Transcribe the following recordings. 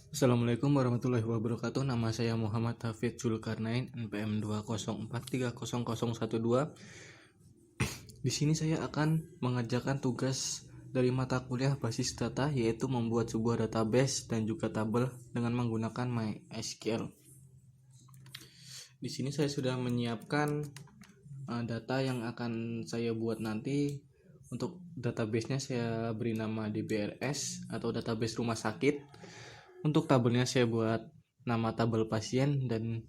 Assalamualaikum warahmatullahi wabarakatuh. Nama saya Muhammad Hafid Zulkarnain, NPM 204300012. Di sini saya akan mengerjakan tugas dari mata kuliah basis data, yaitu membuat sebuah database dan juga tabel dengan menggunakan MySQL. Di sini saya sudah menyiapkan data yang akan saya buat nanti. Untuk database-nya saya beri nama DBRS atau database rumah sakit. Untuk tabelnya saya buat nama tabel pasien, dan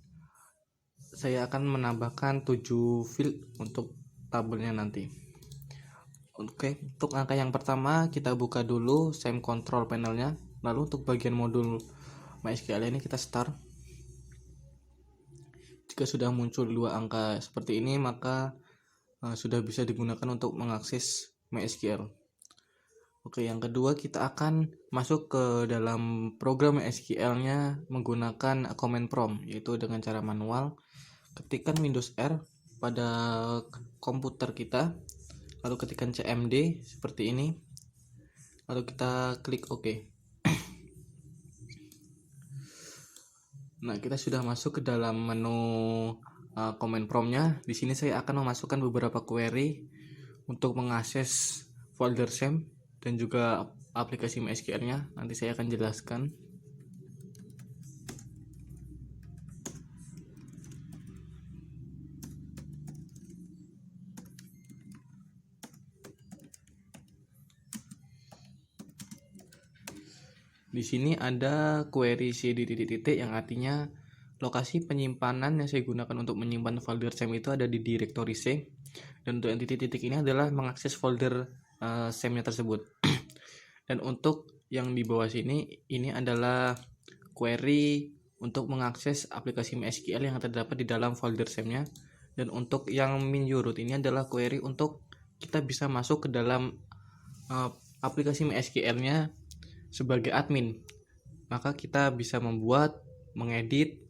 saya akan menambahkan 7 field untuk tabelnya nanti. Oke, untuk angka yang pertama kita buka dulu SAM control panelnya. Lalu untuk bagian modul MySQL ini kita start. Jika sudah muncul 2 angka seperti ini, maka sudah bisa digunakan untuk mengakses MySQL. Oke, yang kedua kita akan masuk ke dalam program SQL-nya menggunakan command prompt, yaitu dengan cara manual. Ketikkan Windows R pada komputer kita, lalu ketikkan cmd seperti ini, lalu kita klik OK. Nah, kita sudah masuk ke dalam menu command prompt-nya. Di sini saya akan memasukkan beberapa query untuk mengakses folder SAM dan juga aplikasi MySQL-nya. Nanti saya akan jelaskan. Di sini ada query cd titik yang artinya lokasi penyimpanan yang saya gunakan untuk menyimpan folder SAM itu ada di directory C, dan untuk yang titik-titik ini adalah mengakses folder SAM-nya tersebut. Dan untuk yang di bawah sini ini adalah query untuk mengakses aplikasi MySQL yang terdapat di dalam folder SAM-nya. Dan untuk yang minurut ini adalah query untuk kita bisa masuk ke dalam aplikasi MySQL-nya sebagai admin. Maka kita bisa membuat, mengedit,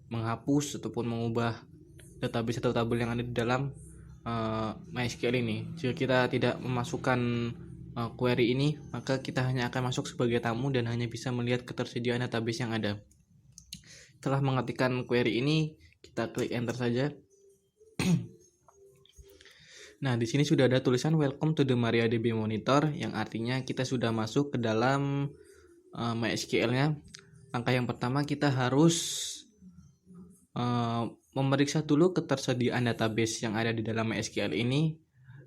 menghapus ataupun mengubah database atau tabel yang ada di dalam MySQL ini. Jika kita tidak memasukkan query ini, maka kita hanya akan masuk sebagai tamu dan hanya bisa melihat ketersediaan database yang ada. Setelah mengetikkan query ini, kita klik enter saja. Nah, di sini sudah ada tulisan Welcome to the MariaDB Monitor, yang artinya kita sudah masuk ke dalam MySQL-nya. Langkah yang pertama kita harus memeriksa dulu ketersediaan database yang ada di dalam MySQL ini.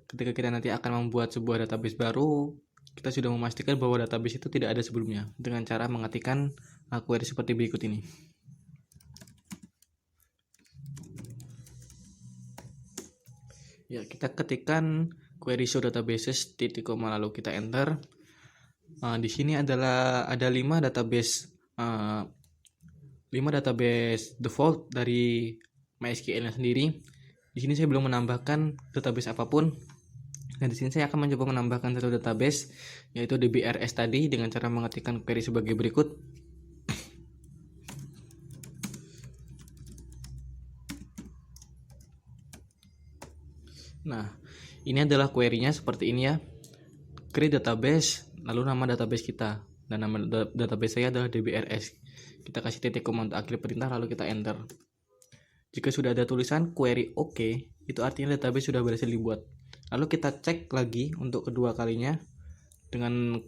Ketika kita nanti akan membuat sebuah database baru, kita sudah memastikan bahwa database itu tidak ada sebelumnya dengan cara mengetikkan query seperti berikut ini. Ya, kita ketikkan query show databases titik koma lalu kita enter. Di sini adalah ada 5 database 5 database default dari MySQL-nya sendiri. Di sini saya belum menambahkan database apapun. Dan di sini saya akan mencoba menambahkan satu database, yaitu DBRS tadi, dengan cara mengetikkan query sebagai berikut. Nah, ini adalah query-nya seperti ini ya. Create database, lalu nama database kita, dan nama database saya adalah DBRS. Kita kasih titik koma untuk akhir perintah, lalu kita enter. Jika sudah ada tulisan query OK, itu artinya database sudah berhasil dibuat. Lalu kita cek lagi untuk kedua kalinya dengan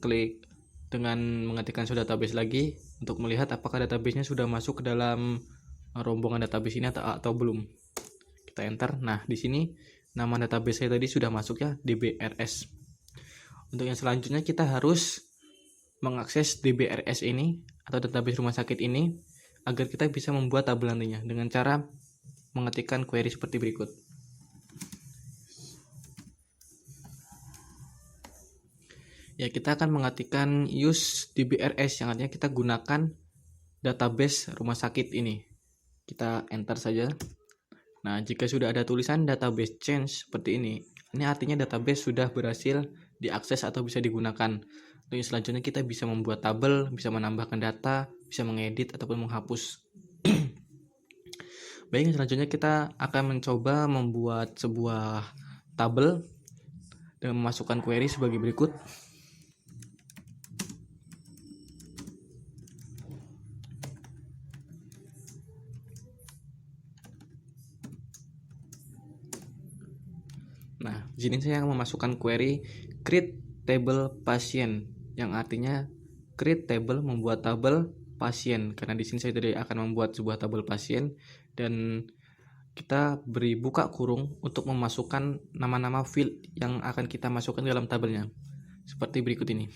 mengetikkan show database lagi untuk melihat apakah database-nya sudah masuk ke dalam rombongan database ini atau belum. Kita enter. Nah, di sini nama database saya tadi sudah masuk ya, DBRS. Untuk yang selanjutnya kita harus mengakses DBRS ini atau database rumah sakit ini agar kita bisa membuat tabel nantinya dengan cara mengetikkan query seperti berikut. Ya, kita akan mengetikkan use DBRS yang artinya kita gunakan database rumah sakit ini. Kita enter saja. Nah, jika sudah ada tulisan database change seperti ini artinya database sudah berhasil diakses atau bisa digunakan. Lalu selanjutnya kita bisa membuat tabel, bisa menambahkan data, bisa mengedit ataupun menghapus. Baik, selanjutnya kita akan mencoba membuat sebuah tabel dengan memasukkan query sebagai berikut. Nah, di sini saya akan memasukkan query create table pasien, yang artinya create table, membuat tabel pasien. Karena di sini saya tadi akan membuat sebuah tabel pasien, dan kita beri buka kurung untuk memasukkan nama-nama field yang akan kita masukkan dalam tabelnya. Seperti berikut ini.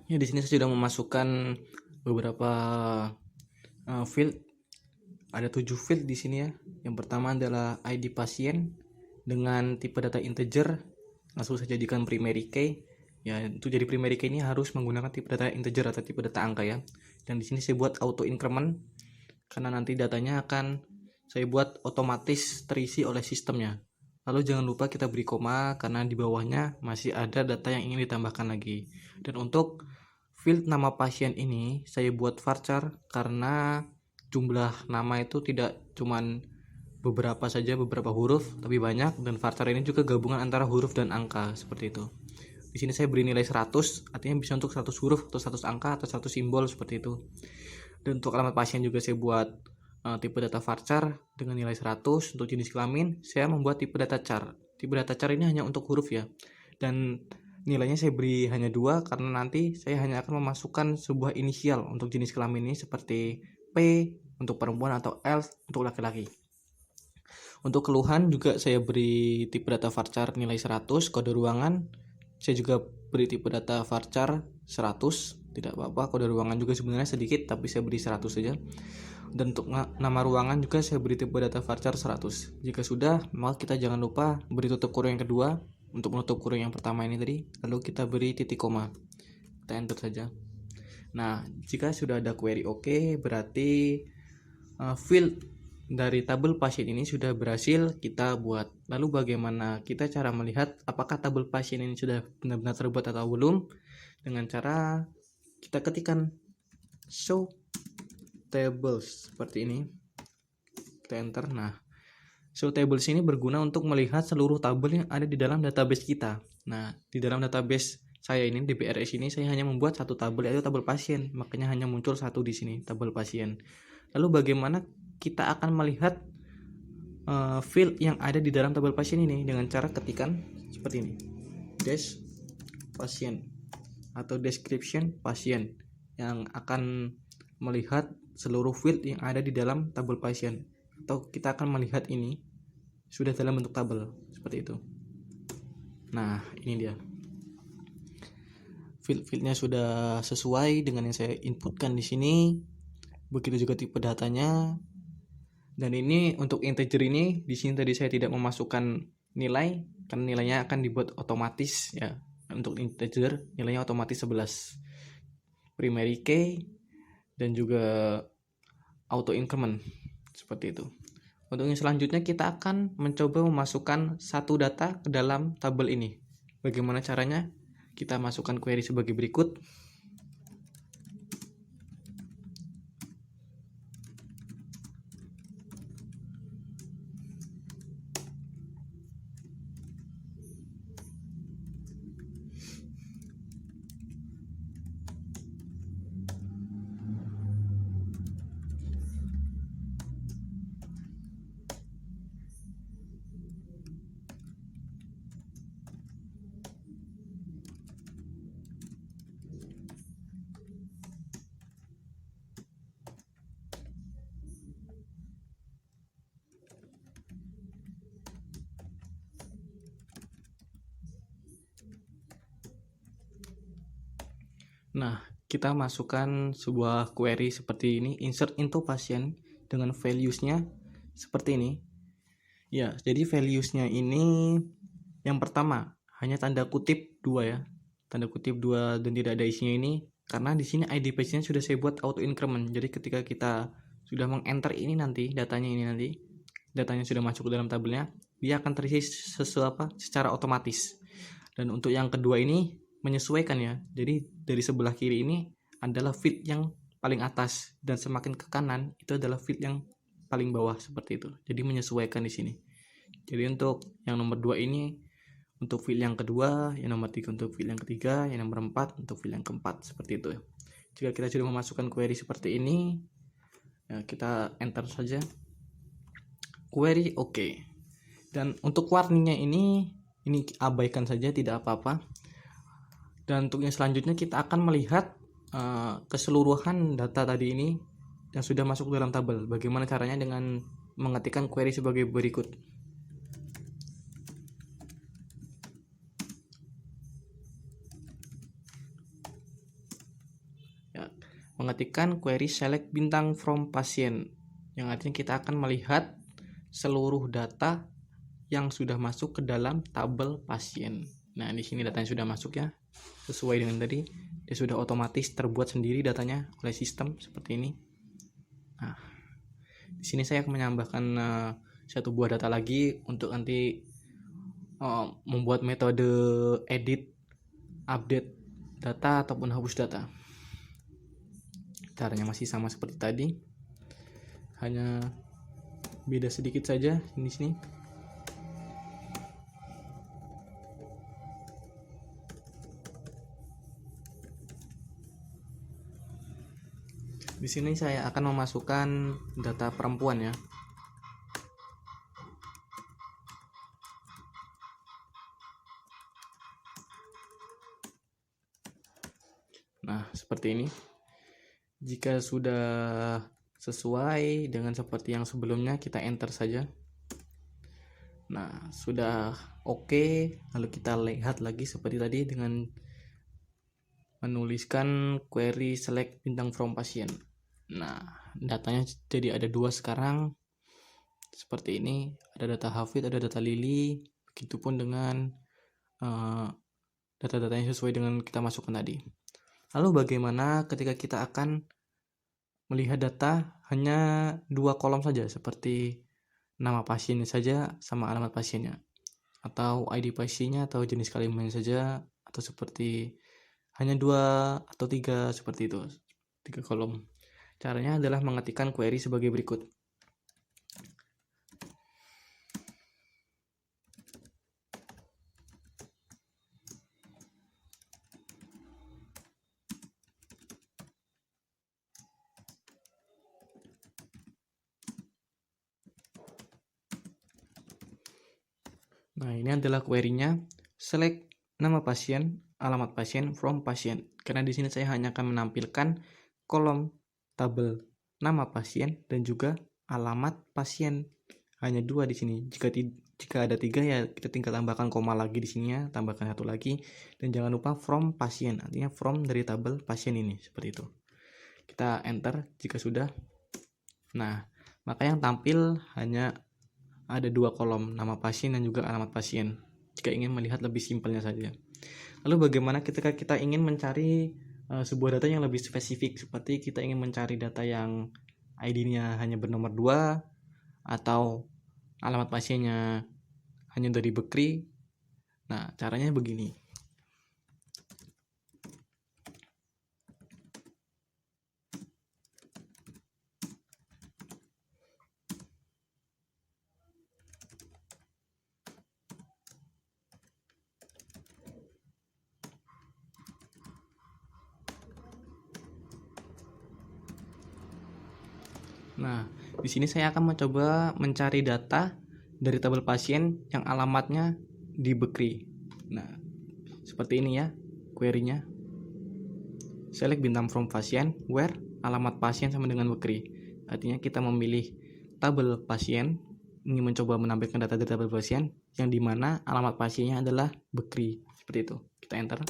Ya, di sini saya sudah memasukkan beberapa field. Ada 7 field di sini ya. Yang pertama adalah ID pasien dengan tipe data integer, langsung saya jadikan primary key. Ya, untuk jadi primary key ini harus menggunakan tipe data integer atau tipe data angka ya. Dan di sini saya buat auto increment karena nanti datanya akan saya buat otomatis terisi oleh sistemnya. Lalu jangan lupa kita beri koma karena di bawahnya masih ada data yang ingin ditambahkan lagi. Dan untuk field nama pasien ini saya buat varchar karena jumlah nama itu tidak cuman beberapa saja, beberapa huruf, tapi banyak, dan varchar ini juga gabungan antara huruf dan angka seperti itu. Di sini saya beri nilai 100, artinya bisa untuk 100 huruf atau 100 angka atau 100 simbol seperti itu. Dan untuk alamat pasien juga saya buat tipe data varchar dengan nilai 100. Untuk jenis kelamin saya membuat tipe data char. Tipe data char ini hanya untuk huruf ya. Dan nilainya saya beri hanya 2 karena nanti saya hanya akan memasukkan sebuah inisial untuk jenis kelamin ini seperti P untuk perempuan atau L untuk laki-laki. Untuk keluhan juga saya beri tipe data varchar nilai 100, kode ruangan saya juga beri tipe data varchar 100, tidak apa-apa, kode ruangan juga sebenarnya sedikit tapi saya beri 100 saja. Dan untuk nama ruangan juga saya beri tipe data varchar 100. Jika sudah, maka kita jangan lupa beri tutup kurung yang kedua untuk menutup kurung yang pertama ini tadi, lalu kita beri titik koma. Kita enter saja. Nah, jika sudah ada query oke, berarti field dari tabel pasien ini sudah berhasil kita buat. Lalu bagaimana kita cara melihat apakah tabel pasien ini sudah benar-benar terbuat atau belum? Dengan cara kita ketikkan show tables seperti ini. Kita enter. Nah, show tables ini berguna untuk melihat seluruh tabel yang ada di dalam database kita. Nah, di dalam database saya ini, DBRS ini, saya hanya membuat satu tabel, yaitu tabel pasien. Makanya hanya muncul satu di sini, tabel pasien. Lalu bagaimana kita akan melihat field yang ada di dalam tabel pasien ini? Dengan cara ketikan seperti ini, dash pasien atau description pasien, yang akan melihat seluruh field yang ada di dalam tabel pasien. Atau kita akan melihat ini sudah dalam bentuk tabel seperti itu. Nah, ini dia. Field-fieldnya sudah sesuai dengan yang saya inputkan di sini. Begitu juga tipe datanya. Dan ini untuk integer ini, di sini tadi saya tidak memasukkan nilai karena nilainya akan dibuat otomatis ya. Untuk integer nilainya otomatis 11. Primary key dan juga auto increment seperti itu. Untuk yang selanjutnya kita akan mencoba memasukkan satu data ke dalam tabel ini. Bagaimana caranya? Kita masukkan query sebagai berikut. Nah, kita masukkan sebuah query seperti ini, insert into pasien dengan values-nya seperti ini. Ya, jadi values-nya ini yang pertama hanya tanda kutip 2 ya. Tanda kutip 2 dan tidak ada isinya ini karena di sini ID pasien sudah saya buat auto increment. Jadi ketika kita sudah meng-enter ini nanti, datanya sudah masuk ke dalam tabelnya, dia akan terisi secara otomatis. Dan untuk yang kedua ini menyesuaikan ya. Jadi dari sebelah kiri ini adalah field yang paling atas dan semakin ke kanan itu adalah field yang paling bawah seperti itu. Jadi menyesuaikan di sini. Jadi untuk yang nomor 2 ini untuk field yang kedua, yang nomor 3 untuk field yang ketiga, yang nomor 4 untuk field yang keempat seperti itu. Jika kita sudah memasukkan query seperti ini, ya kita enter saja. Query oke. Dan untuk warningnya ini abaikan saja, tidak apa-apa. Dan untuk yang selanjutnya kita akan melihat keseluruhan data tadi ini yang sudah masuk dalam tabel. Bagaimana caranya dengan mengetikkan query sebagai berikut. Ya, mengetikkan query select bintang from pasien, yang artinya kita akan melihat seluruh data yang sudah masuk ke dalam tabel pasien. Nah, di sini datanya sudah masuk ya, sesuai dengan tadi. Dia sudah otomatis terbuat sendiri datanya oleh sistem seperti ini. Nah, di sini saya akan menambahkan satu buah data lagi untuk nanti membuat metode edit, update data ataupun hapus data. Caranya masih sama seperti tadi, hanya beda sedikit saja di sini. Di sini saya akan memasukkan data perempuan ya. Nah, seperti ini. Jika sudah sesuai dengan seperti yang sebelumnya, kita enter saja. Nah, sudah oke. Lalu kita lihat lagi seperti tadi dengan menuliskan query select bintang from pasien. Nah, datanya jadi ada 2 sekarang. Seperti ini, ada data Hafid, ada data Lili. Begitupun dengan data-data yang sesuai dengan kita masukkan tadi. Lalu bagaimana ketika kita akan melihat data hanya 2 kolom saja, seperti nama pasiennya saja sama alamat pasiennya, atau ID pasiennya atau jenis kelaminnya saja, atau seperti hanya 2 atau 3 seperti itu, 3 kolom. Caranya adalah mengetikkan query sebagai berikut. Nah, ini adalah query-nya, select nama pasien, alamat pasien from pasien. Karena di sini saya hanya akan menampilkan kolom tabel nama pasien dan juga alamat pasien. Hanya 2 di sini. Jika ada 3 ya kita tinggal tambahkan koma lagi di sini ya, tambahkan 1 lagi, dan jangan lupa from pasien, artinya from dari tabel pasien ini, seperti itu. Kita enter jika sudah. Nah, maka yang tampil hanya ada 2 kolom, nama pasien dan juga alamat pasien. Jika ingin melihat lebih simpelnya saja. Lalu bagaimana ketika kita ingin mencari sebuah data yang lebih spesifik, seperti kita ingin mencari data yang ID-nya hanya bernomor 2 atau alamat pasiennya hanya dari Bekri. Nah, caranya begini. Nah, di sini saya akan mencoba mencari data dari tabel pasien yang alamatnya di Bekri. Nah, seperti ini ya query-nya. Select bintang from pasien where alamat pasien sama dengan Bekri. Artinya kita memilih tabel pasien, ingin mencoba menampilkan data dari tabel pasien yang dimana alamat pasiennya adalah Bekri. Seperti itu. Kita enter.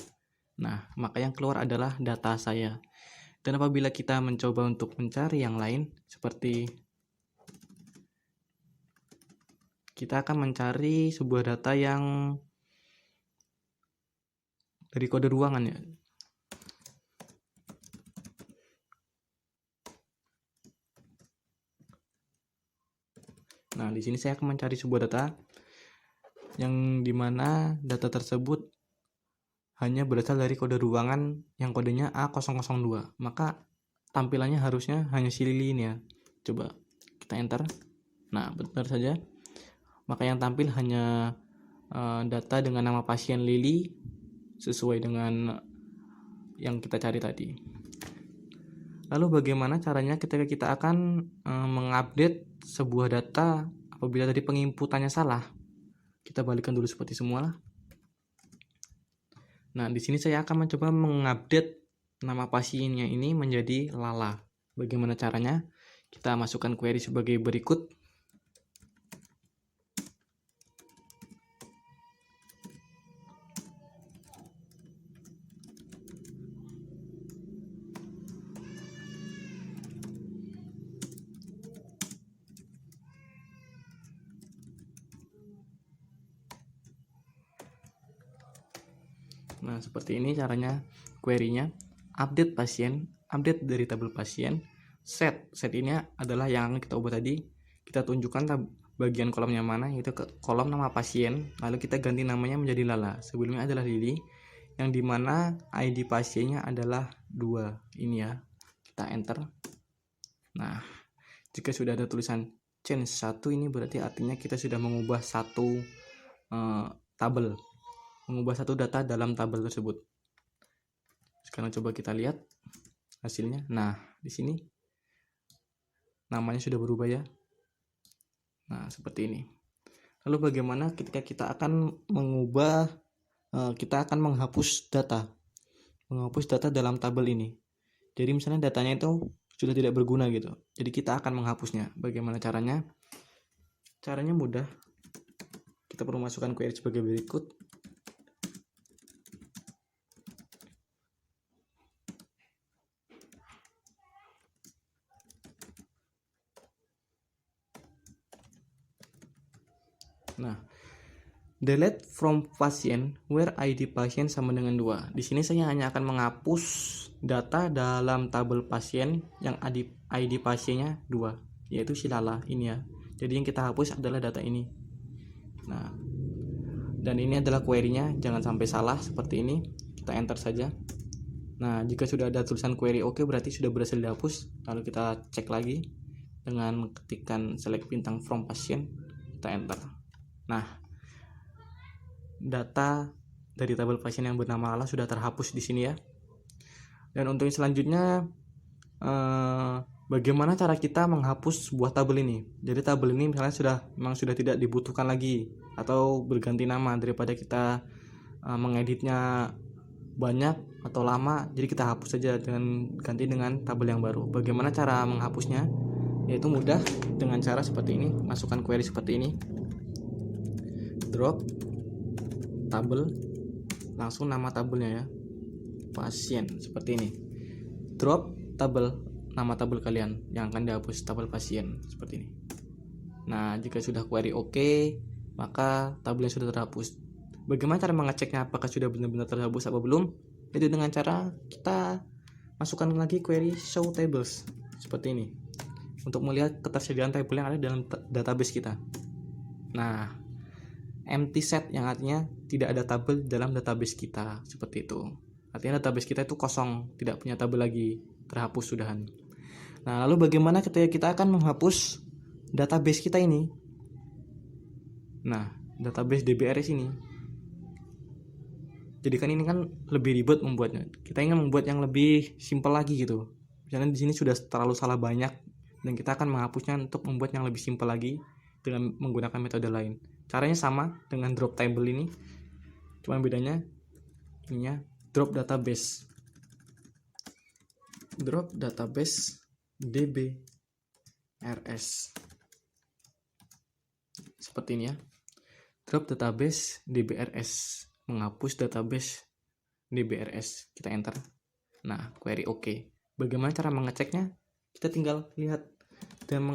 Nah, maka yang keluar adalah data saya. Dan apabila kita mencoba untuk mencari yang lain, seperti kita akan mencari sebuah data yang dari kode ruangan ya. Nah, di sini saya akan mencari sebuah data yang dimana data tersebut hanya berasal dari kode ruangan yang kodenya A002. Maka tampilannya harusnya hanya si Lili ini ya. Coba kita enter. Nah, benar saja. Maka yang tampil hanya data dengan nama pasien Lili sesuai dengan yang kita cari tadi. Lalu bagaimana caranya ketika kita akan mengupdate sebuah data apabila tadi penginputannya salah? Kita balikan dulu seperti semula. Nah, di sini saya akan mencoba mengupdate nama pasiennya ini menjadi Lala. Bagaimana caranya? Kita masukkan query sebagai berikut. Nah, seperti ini caranya query-nya. Update pasien, update dari tabel pasien. Set ini adalah yang kita ubah tadi. Kita tunjukkan bagian kolomnya mana, yaitu ke kolom nama pasien. Lalu kita ganti namanya menjadi Lala. Sebelumnya adalah Lili, yang dimana ID pasiennya adalah 2. Ini ya. Kita enter. Nah, jika sudah ada tulisan change 1, ini berarti artinya kita sudah mengubah satu tabel. Mengubah satu data dalam tabel tersebut. Sekarang coba kita lihat hasilnya. Nah, di sini namanya sudah berubah ya. Nah, seperti ini. Lalu bagaimana ketika kita akan mengubah, kita akan menghapus data. Menghapus data dalam tabel ini. Jadi misalnya datanya itu sudah tidak berguna gitu. Jadi kita akan menghapusnya. Bagaimana caranya? Caranya mudah. Kita perlu masukkan query sebagai berikut. Nah, delete from pasien where ID pasien sama dengan 2. Di sini saya hanya akan menghapus data dalam tabel pasien yang ID pasiennya 2, yaitu si Lala ini ya. Jadi yang kita hapus adalah data ini. Nah, dan ini adalah query-nya, jangan sampai salah seperti ini. Kita enter saja. Nah, jika sudah ada tulisan query oke, berarti sudah berhasil dihapus. Lalu kita cek lagi dengan ketikan select bintang from pasien, kita enter. Nah, data dari tabel pasien yang bernama Lala sudah terhapus di sini ya. Dan untuk yang selanjutnya, bagaimana cara kita menghapus sebuah tabel ini? Jadi tabel ini misalnya memang sudah tidak dibutuhkan lagi atau berganti nama, daripada kita mengeditnya banyak atau lama, jadi kita hapus saja dengan ganti dengan tabel yang baru. Bagaimana cara menghapusnya? Yaitu mudah dengan cara seperti ini. Masukkan query seperti ini, drop tabel, langsung nama tabelnya ya, pasien, seperti ini. Drop tabel, nama tabel kalian yang akan dihapus, tabel pasien, seperti ini. Nah, jika sudah query oke, maka tabelnya sudah terhapus. Bagaimana cara mengeceknya apakah sudah benar-benar terhapus atau belum? Itu dengan cara kita masukkan lagi query show tables seperti ini untuk melihat ketersediaan tabel yang ada dalam database kita. Nah, empty set yang artinya tidak ada tabel dalam database kita, seperti itu. Artinya database kita itu kosong, tidak punya tabel lagi, terhapus sudahan. Nah, lalu bagaimana ketika kita akan menghapus database kita ini? Nah, database DBRS ini. Jadi kan ini kan lebih ribet membuatnya. Kita ingin membuat yang lebih simpel lagi gitu. Misalnya di sini sudah terlalu salah banyak, dan kita akan menghapusnya untuk membuat yang lebih simpel lagi dengan menggunakan metode lain. Caranya sama dengan drop table ini, cuma bedanya ininya drop database DBRS seperti ini ya. Drop database DBRS, menghapus database DBRS, kita enter. Nah, query oke. Bagaimana cara mengeceknya? Kita tinggal lihat dan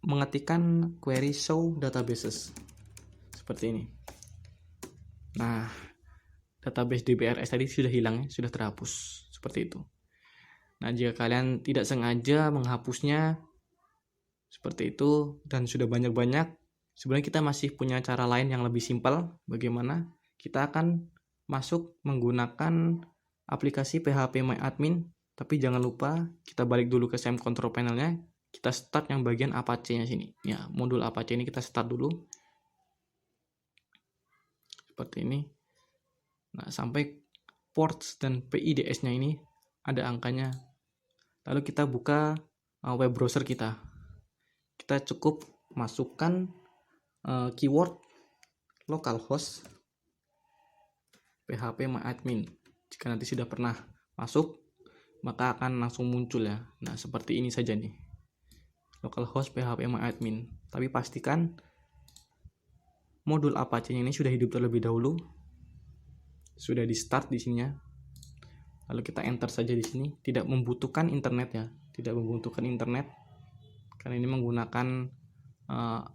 mengetikkan query show databases seperti ini. Nah, database DBRS tadi sudah hilang, sudah terhapus seperti itu. Nah, jika kalian tidak sengaja menghapusnya seperti itu dan sudah banyak-banyak, sebenarnya kita masih punya cara lain yang lebih simpel. Bagaimana? Kita akan masuk menggunakan aplikasi phpMyAdmin, tapi jangan lupa kita balik dulu ke SAM control panelnya, kita start yang bagian Apache-nya sini. Ya, modul Apache ini kita start dulu. Seperti ini. Nah, sampai ports dan PIDS-nya ini ada angkanya. Lalu kita buka web browser kita. Kita cukup masukkan keyword localhost phpMyAdmin. Jika nanti sudah pernah masuk, maka akan langsung muncul ya. Nah, seperti ini saja nih. Localhost phpMyAdmin. Tapi pastikan modul Apache-nya ini sudah hidup terlebih dahulu. Sudah di start di sininya. Lalu kita enter saja di sini. Tidak membutuhkan internet ya. Tidak membutuhkan internet. Karena ini menggunakan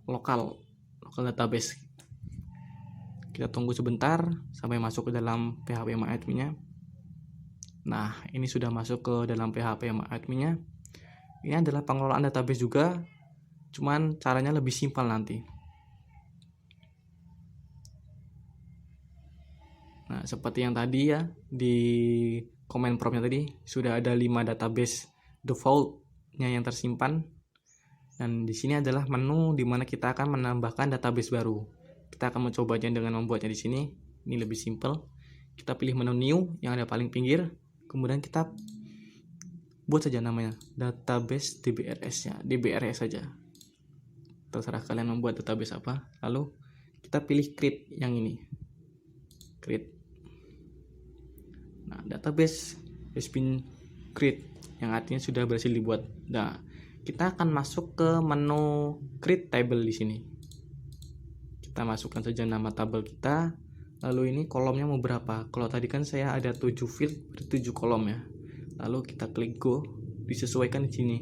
lokal database. Kita tunggu sebentar sampai masuk ke dalam phpMyAdmin-nya. Nah, ini sudah masuk ke dalam phpMyAdmin-nya. Ini adalah pengelolaan database juga, cuman caranya lebih simpel nanti. Nah, seperti yang tadi ya, di command prompt-nya tadi sudah ada 5 database default-nya yang tersimpan. Dan di sini adalah menu di mana kita akan menambahkan database baru. Kita akan mencobanya dengan membuatnya di sini. Ini lebih simple. Kita pilih menu new yang ada paling pinggir. Kemudian kita buat saja namanya database DBRS-nya. DBRS saja. Terserah kalian membuat database apa. Lalu kita pilih create yang ini. Create. Nah, database has been create. Yang artinya sudah berhasil dibuat. Nah, kita akan masuk ke menu create table di sini. Kita masukkan saja nama tabel kita. Lalu ini kolomnya mau berapa? Kalau tadi kan saya ada 7 field, berarti 7 kolom ya. Lalu kita klik go, disesuaikan di sini.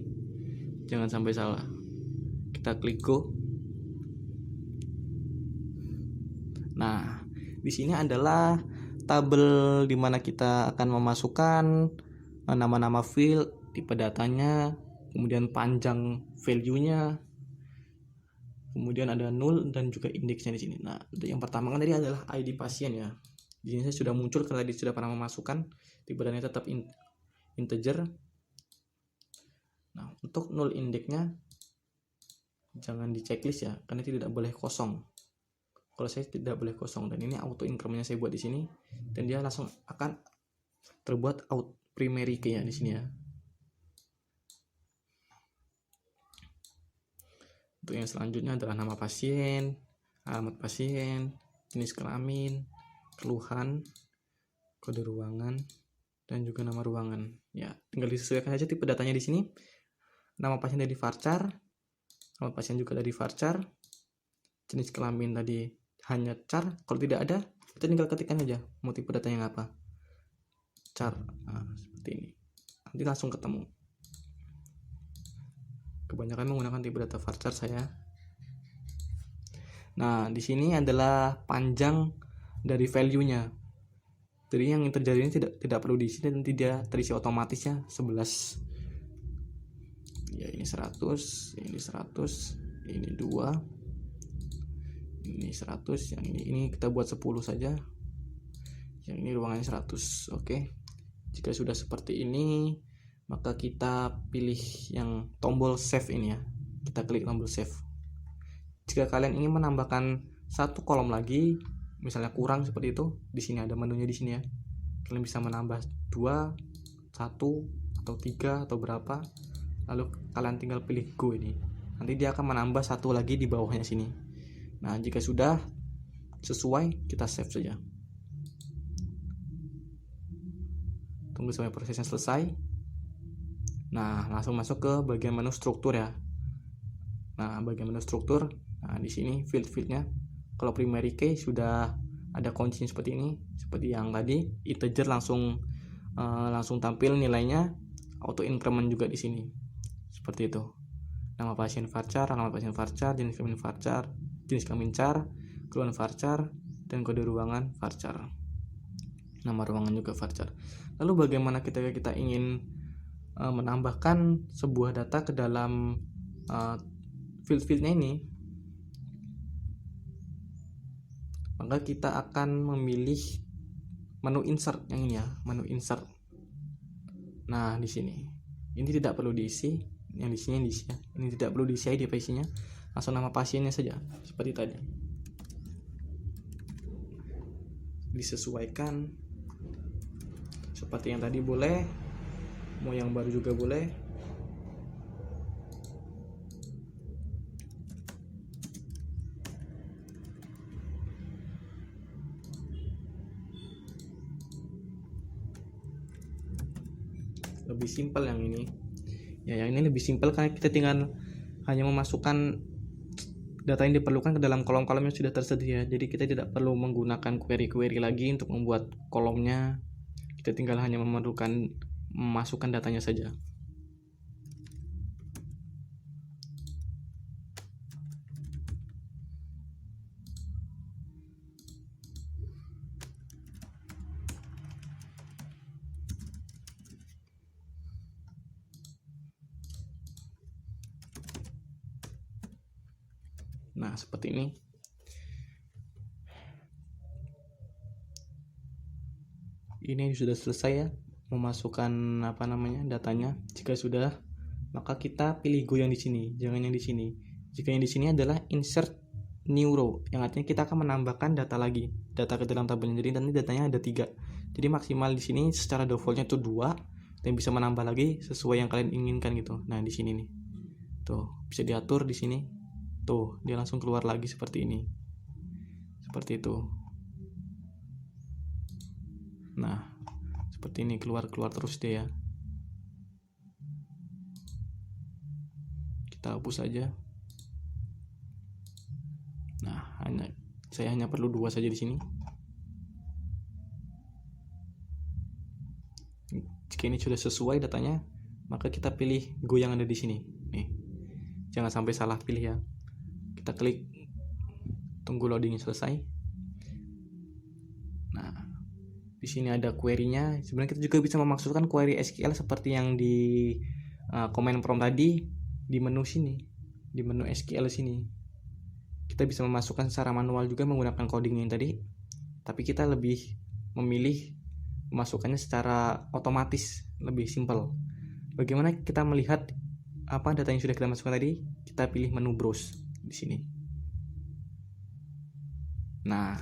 Jangan sampai salah. Kita klik go. Nah, di sini adalah tabel di mana kita akan memasukkan nama-nama field, tipe datanya, kemudian panjang value-nya, kemudian ada null dan juga indeksnya di sini. Nah, yang pertama kan tadi adalah ID pasien ya. Di sini saya sudah muncul karena tadi sudah pernah memasukkan, tipe datanya tetap integer. Nah, untuk null indeksnya jangan di checklist ya, karena tidak boleh kosong. Kalau saya tidak boleh kosong, dan ini auto increment-nya saya buat di sini, dan dia langsung akan terbuat out primary key ya di sini ya. Untuk yang selanjutnya adalah nama pasien, alamat pasien, jenis kelamin, keluhan, kode ruangan, dan juga nama ruangan. Ya, tinggal disesuaikan saja tipe datanya di sini. Nama pasien dari varchar, alamat pasien juga dari varchar, jenis kelamin tadi hanya char. Kalau tidak ada, kita tinggal ketikkan aja mau tipe datanya yang apa. Char, nah, seperti ini. Nanti langsung ketemu. Kebanyakan menggunakan tipe data varchar saya. Nah, di sini adalah panjang dari value-nya. Jadi yang terjadi ini tidak perlu diisi, dan nanti dia terisi otomatis ya, 11. Ya, ini 100, ini 100, ini 2. Ini 100, yang ini kita buat 10 saja. Yang ini ruangannya 100. Oke. Jika sudah seperti ini, maka kita pilih yang tombol save ini ya. Kita klik tombol save. Jika kalian ingin menambahkan satu kolom lagi, misalnya kurang seperti itu, di sini ada menunya di sini ya. Kalian bisa menambah 2, 1 atau 3 atau berapa. Lalu kalian tinggal pilih go ini. Nanti dia akan menambah satu lagi di bawahnya sini. Nah, jika sudah sesuai, kita save saja. Tunggu sampai prosesnya selesai. Nah, langsung masuk ke bagian menu struktur ya. Nah, bagian menu struktur. Nah, di sini field-fieldnya. Kalau primary key sudah ada kunci seperti ini, seperti yang tadi integer langsung tampil nilainya, auto increment juga di sini seperti itu. Nama pasien varchar, alamat pasien varchar, jenis kelamin varchar, jenis kelamin char, keluhan varchar, dan kode ruangan varchar. Nama ruangan juga varchar. Lalu bagaimana kita ingin menambahkan sebuah data ke dalam field-fieldnya ini? Maka kita akan memilih menu insert yang ini ya, menu insert. Nah, di sini ini tidak perlu diisi, yang di sini diisi ya. Ini tidak perlu diisi ID pasiennya, langsung nama pasiennya saja seperti tadi. Disesuaikan seperti yang tadi boleh, mau yang baru juga boleh. Lebih simpel yang ini ya, yang ini lebih simpel karena kita tinggal hanya memasukkan data yang diperlukan ke dalam kolom-kolom yang sudah tersedia. Jadi kita tidak perlu menggunakan query lagi untuk membuat kolomnya, kita tinggal hanya memasukkan datanya saja. Nah, seperti ini. Ini sudah selesai ya, memasukkan datanya. Jika sudah, maka kita pilih go yang di sini, jangan yang di sini. Jika yang di sini adalah insert new row, yang artinya kita akan menambahkan data lagi, data ke dalam tabelnya. Jadi nanti datanya ada 3. Jadi maksimal di sini secara defaultnya itu 2, dan bisa menambah lagi sesuai yang kalian inginkan gitu. Nah, di sini nih. Tuh, bisa diatur di sini. Tuh, dia langsung keluar lagi seperti ini. Seperti itu. Nah, seperti ini, keluar terus dia ya. Kita hapus saja. Nah, saya hanya perlu 2 saja di sini. Jika ini sudah sesuai datanya, maka kita pilih go yang ada di sini. Nih. Jangan sampai salah pilih ya. Kita klik, tunggu loadingnya selesai. Nah, di sini ada query-nya. Sebenarnya kita juga bisa memasukkan query SQL seperti yang di command prompt tadi di menu sini, di menu SQL sini. Kita bisa memasukkan secara manual juga menggunakan coding yang tadi, tapi kita lebih memilih memasukkannya secara otomatis, lebih simple. Bagaimana kita melihat apa data yang sudah kita masukkan tadi? Kita pilih menu browse di sini. Nah,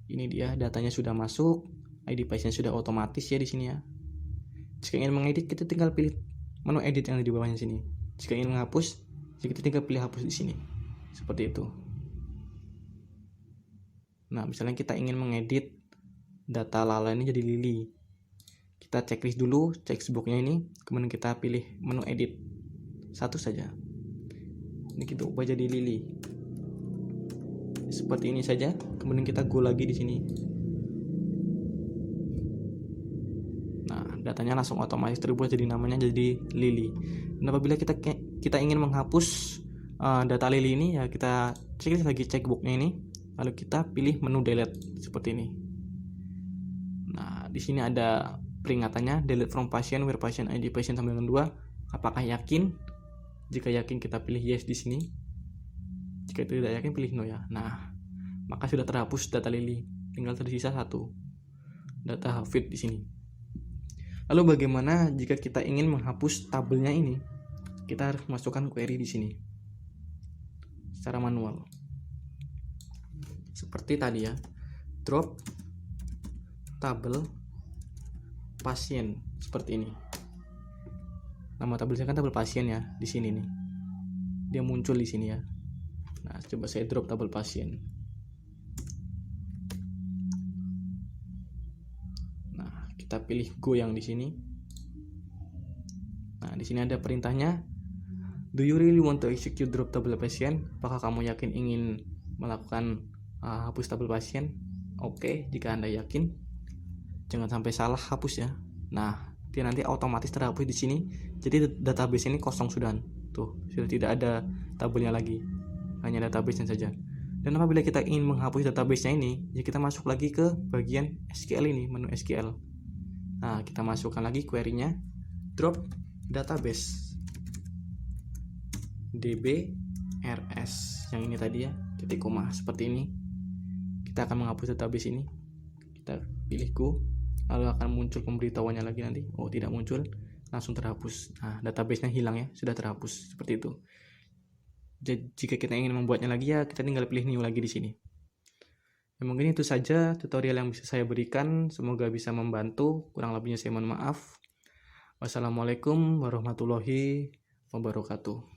ini dia datanya sudah masuk, ID pasien sudah otomatis ya di sini ya. Jika ingin mengedit, kita tinggal pilih menu edit yang di bawahnya sini. Jika ingin menghapus, kita tinggal pilih hapus di sini. Seperti itu. Nah, misalnya kita ingin mengedit data Lala ini jadi Lily. Kita checklist dulu, checkbox-nya ini, kemudian kita pilih menu edit. Satu saja. Ini kita ubah jadi Lily. Seperti ini saja. Kemudian kita go lagi di sini. Nah, datanya langsung otomatis terubah jadi namanya jadi Lily. Dan apabila kita ingin menghapus data Lily ini ya, kita cek lagi checkbox-nya ini, lalu kita pilih menu delete seperti ini. Nah, di sini ada peringatannya, delete from patient where patient ID patient sampai dengan 2. Apakah yakin? Jika yakin kita pilih yes di sini. Jika tidak yakin pilih no ya. Nah, maka sudah terhapus data Lily. Tinggal tersisa 1. Data Hafid di sini. Lalu bagaimana jika kita ingin menghapus tabelnya ini? Kita harus masukkan query di sini. Secara manual. Seperti tadi ya. Drop tabel pasien seperti ini. Nama tabelnya kan tabel pasien ya, di sini nih. Dia muncul di sini ya. Nah, coba saya drop tabel pasien. Nah, kita pilih go yang di sini. Nah, di sini ada perintahnya. Do you really want to execute drop tabel pasien? Apakah kamu yakin ingin melakukan hapus tabel pasien? Oke, jika Anda yakin, jangan sampai salah hapus ya. Nah, dia nanti otomatis terhapus di sini. Jadi database ini kosong sudah. Tuh, sudah tidak ada tabelnya lagi. Hanya database-nya saja. Dan apabila kita ingin menghapus database-nya ini, ya kita masuk lagi ke bagian SQL ini, menu SQL. Nah, kita masukkan lagi query-nya, drop database dbrs yang ini tadi ya, titik koma seperti ini. Kita akan menghapus database ini. Kita pilih go, lalu akan muncul pemberitahuannya lagi nanti. Oh, tidak muncul, langsung terhapus. Nah, database-nya hilang ya, sudah terhapus seperti itu. Jadi, jika kita ingin membuatnya lagi ya, kita tinggal pilih new lagi di sini. Ya, mungkin itu saja tutorial yang bisa saya berikan. Semoga bisa membantu. Kurang lebihnya saya mohon maaf. Wassalamualaikum warahmatullahi wabarakatuh.